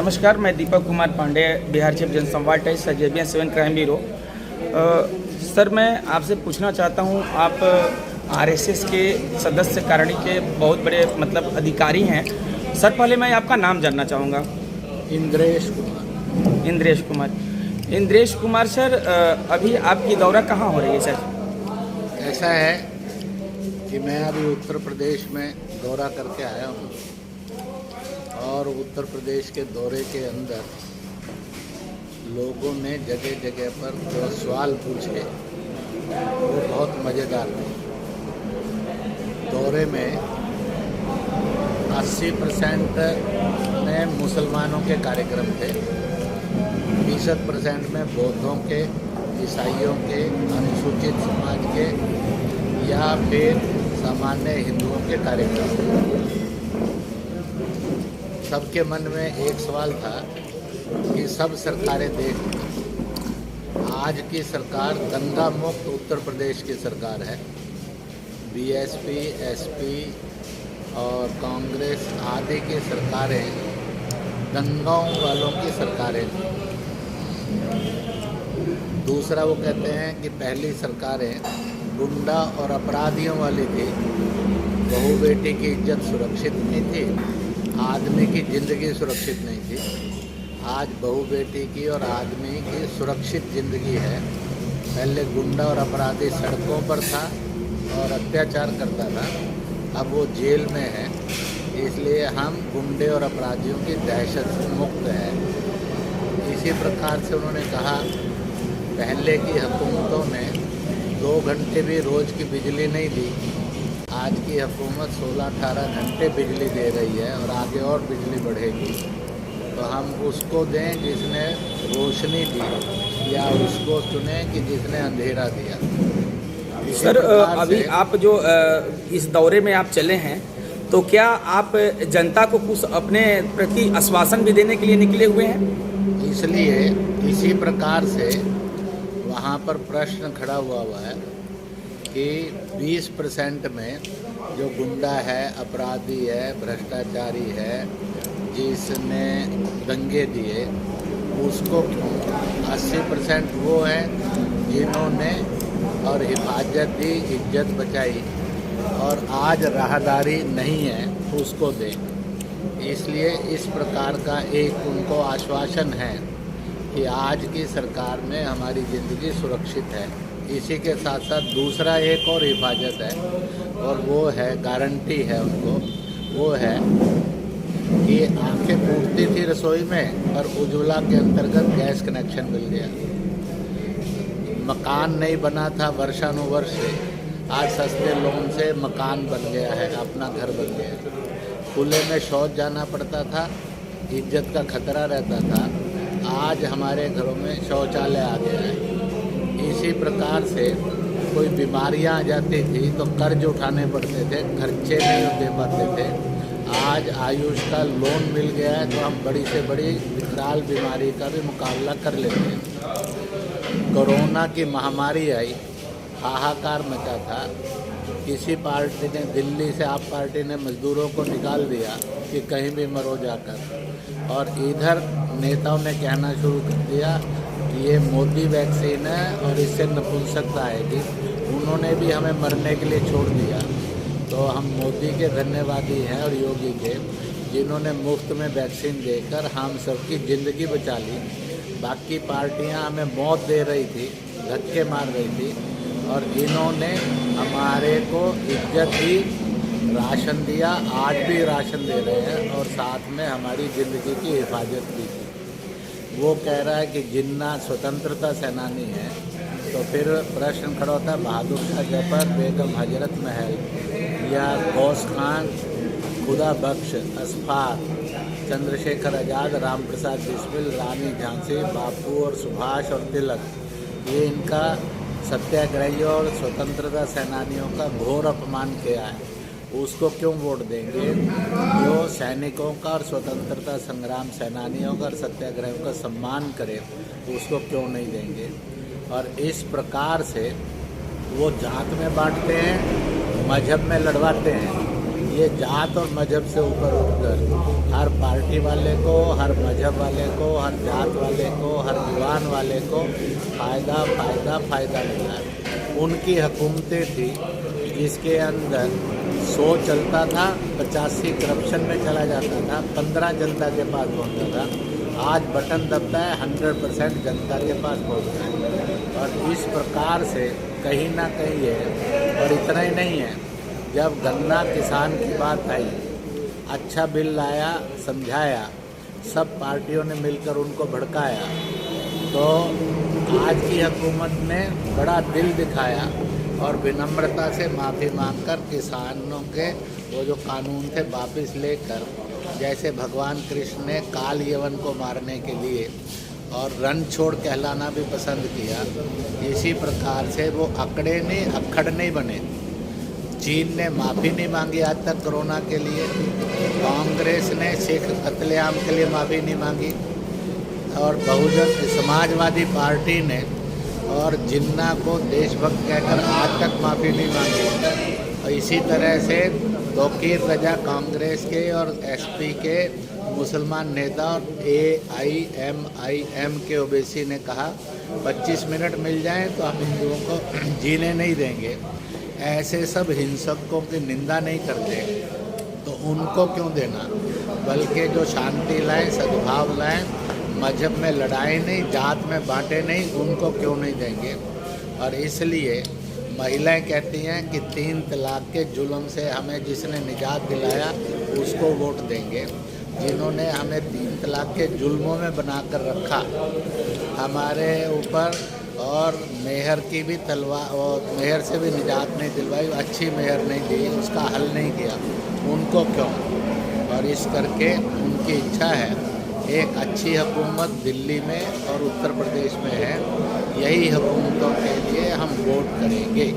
नमस्कार, मैं दीपक कुमार पांडे, बिहार चीफ जनसंवाद times JBN 7 crime bureau. Sir, मैं आपसे पूछना चाहता हूं, आप आरएसएस के सदस्य कारणी के बहुत बड़े अधिकारी हैं। सर, पहले मैं आपका नाम जानना चाहूँगा। इंद्रेश कुमार। इंद्रेश कुमार सर, अभी आपकी दौरा कहाँ हो रही है सर? ऐसा है कि मैं अभी उत्तर प्रदेश में दौरा करके आया हूँ और उत्तर प्रदेश के दौरे के अंदर लोगों ने जगह जगह पर जो सवाल पूछे वो बहुत मज़ेदार थे। दौरे में 80% में मुसलमानों के कार्यक्रम थे, 20% में बौद्धों के, ईसाइयों के, अनुसूचित समाज के या फिर सामान्य हिंदुओं के कार्यक्रम थे। सबके मन में एक सवाल था कि सब सरकारें देख, आज की सरकार दंगा मुक्त उत्तर प्रदेश की सरकार है। बीएसपी, एसपी और कांग्रेस आदि की सरकारें दंगाओं वालों की सरकारें थी। दूसरा, वो कहते हैं कि पहली सरकारें गुंडा और अपराधियों वाली थी, बहू बेटी की इज्जत सुरक्षित नहीं थी, आदमी की ज़िंदगी सुरक्षित नहीं थी। आज बहू बेटी की और आदमी की सुरक्षित ज़िंदगी है। पहले गुंडा और अपराधी सड़कों पर था और अत्याचार करता था, अब वो जेल में है, इसलिए हम गुंडे और अपराधियों की दहशत से मुक्त है। इसी प्रकार से उन्होंने कहा, पहले की हुकूमतों ने 2 घंटे भी रोज़ की बिजली नहीं दी, आज की हुकूमत 16-18 घंटे बिजली दे रही है और आगे और बिजली बढ़ेगी। तो हम उसको दें जिसने रोशनी दी या उसको चुनें कि जिसने अंधेरा दिया। सर, अभी आप जो इस दौरे में आप चले हैं, तो क्या आप जनता को कुछ अपने प्रति आश्वासन भी देने के लिए निकले हुए हैं? इसलिए इसी प्रकार से वहाँ पर प्रश्न खड़ा हुआ है कि 20% में जो गुंडा है, अपराधी है, भ्रष्टाचारी है, जिसने दंगे दिए, उसको क्यों? 80% वो हैं जिन्होंने और हिफाजत दी, इज्जत बचाई और आज राहदारी नहीं है, उसको दें। इसलिए इस प्रकार का एक उनको आश्वासन है कि आज की सरकार में हमारी ज़िंदगी सुरक्षित है। इसी के साथ साथ दूसरा एक और हिफाजत है और वो है, गारंटी है उनको, वो है कि आंखें फूटती थी रसोई में पर उज्ज्वला के अंतर्गत गैस कनेक्शन मिल गया। मकान नहीं बना था वर्षानुवर्ष से, आज सस्ते लोन से मकान बन गया है, अपना घर बन गया। खुले में शौच जाना पड़ता था, इज्जत का खतरा रहता था, आज हमारे घरों में शौचालय आ गया है। इसी प्रकार से कोई बीमारियां आ जाती थी तो कर्ज उठाने पड़ते थे, खर्चे नहीं दे पाते थे। आज आयुष का लोन मिल गया है तो हम बड़ी से बड़ी विकराल बीमारी का भी मुकाबला कर लेते हैं। कोरोना की महामारी आई, हाहाकार मचा था। किसी पार्टी ने, दिल्ली से आप पार्टी ने मजदूरों को निकाल दिया कि कहीं भी मरो जाकर, और इधर नेताओं ने कहना शुरू कर दिया कि ये मोदी वैक्सीन है और इससे नपुंसकता आएगी। उन्होंने भी हमें मरने के लिए छोड़ दिया। तो हम मोदी के धन्यवादी हैं और योगी के, जिन्होंने मुफ्त में वैक्सीन देकर हम सबकी ज़िंदगी बचा ली। बाकी पार्टियां हमें मौत दे रही थी, धक्के मार रही थी, और इन्होंने हमारे को इज्जत दी, राशन दिया, आज भी राशन दे रहे हैं और साथ में हमारी ज़िंदगी की हिफाजत भी की। वो कह रहा है कि जिन्ना स्वतंत्रता सेनानी है, तो फिर प्रश्न खड़ा होता है, बहादुर शाह जफर, बेगम हजरत महल या गौस खान, खुदा बख्श, अशफाक, चंद्रशेखर आज़ाद, राम प्रसाद बिस्मिल, रानी झांसी, बापू और सुभाष और तिलक, ये इनका सत्याग्रहियों और स्वतंत्रता सेनानियों का घोर अपमान किया है। उसको क्यों वोट देंगे? जो सैनिकों का और स्वतंत्रता संग्राम सेनानियों का और सत्याग्रहियों का सम्मान करे, उसको क्यों नहीं देंगे? और इस प्रकार से वो जात में बांटते हैं, मजहब में लड़वाते हैं। ये जात और मजहब से ऊपर उठकर हर पार्टी वाले को, हर मजहब वाले को, हर जात वाले को, हर दीवान वाले को फ़ायदा मिला। उनकी हुकूमतें थी जिसके अंदर 100 चलता था, 85 करप्शन में चला जाता था, 15 जनता के पास पहुंचता था। आज बटन दबता है, 100% जनता के पास पहुंचता है। और इस प्रकार से कहीं ना कहीं है। और इतना ही नहीं है, जब गन्ना किसान की बात आई, अच्छा बिल लाया, समझाया, सब पार्टियों ने मिलकर उनको भड़काया, तो आज की हुकूमत ने बड़ा दिल दिखाया और विनम्रता से माफ़ी मांगकर किसानों के वो जो कानून थे वापस लेकर, जैसे भगवान कृष्ण ने काल यवन को मारने के लिए और रण छोड़ कहलाना भी पसंद किया, इसी प्रकार से वो अक्खड़ नहीं बने। चीन ने माफ़ी नहीं मांगी आज तक कोरोना के लिए, कांग्रेस ने सिख कत्लेआम के लिए माफ़ी नहीं मांगी, और बहुजन समाजवादी पार्टी ने और जिन्ना को देशभक्त कहकर आज तक माफ़ी नहीं मांगी। और इसी तरह से तौकीर रजा कांग्रेस के और एसपी के मुसलमान नेता और AIMIM के ओवैसी ने कहा 25 मिनट मिल जाएं तो हम हिंदुओं को जीने नहीं देंगे। ऐसे सब हिंसकों की निंदा नहीं करते तो उनको क्यों देना, बल्कि जो शांति लाएं, सद्भाव लाएं, मजहब में लड़ाई नहीं, जात में बांटे नहीं, उनको क्यों नहीं देंगे। और इसलिए महिलाएं कहती हैं कि 3 तलाक के जुल्म से हमें जिसने निजात दिलाया उसको वोट देंगे। जिन्होंने हमें 3 तलाक के जुल्मों में बनाकर रखा हमारे ऊपर, और मेहर की भी तलवार और मेहर से भी निजात नहीं दिलवाई, अच्छी मेहर नहीं दी, उसका हल नहीं किया, उनको क्यों। और इस करके उनकी इच्छा है एक अच्छी हुकूमत दिल्ली में और उत्तर प्रदेश में है, यही हुकूमतों के लिए हम वोट करेंगे।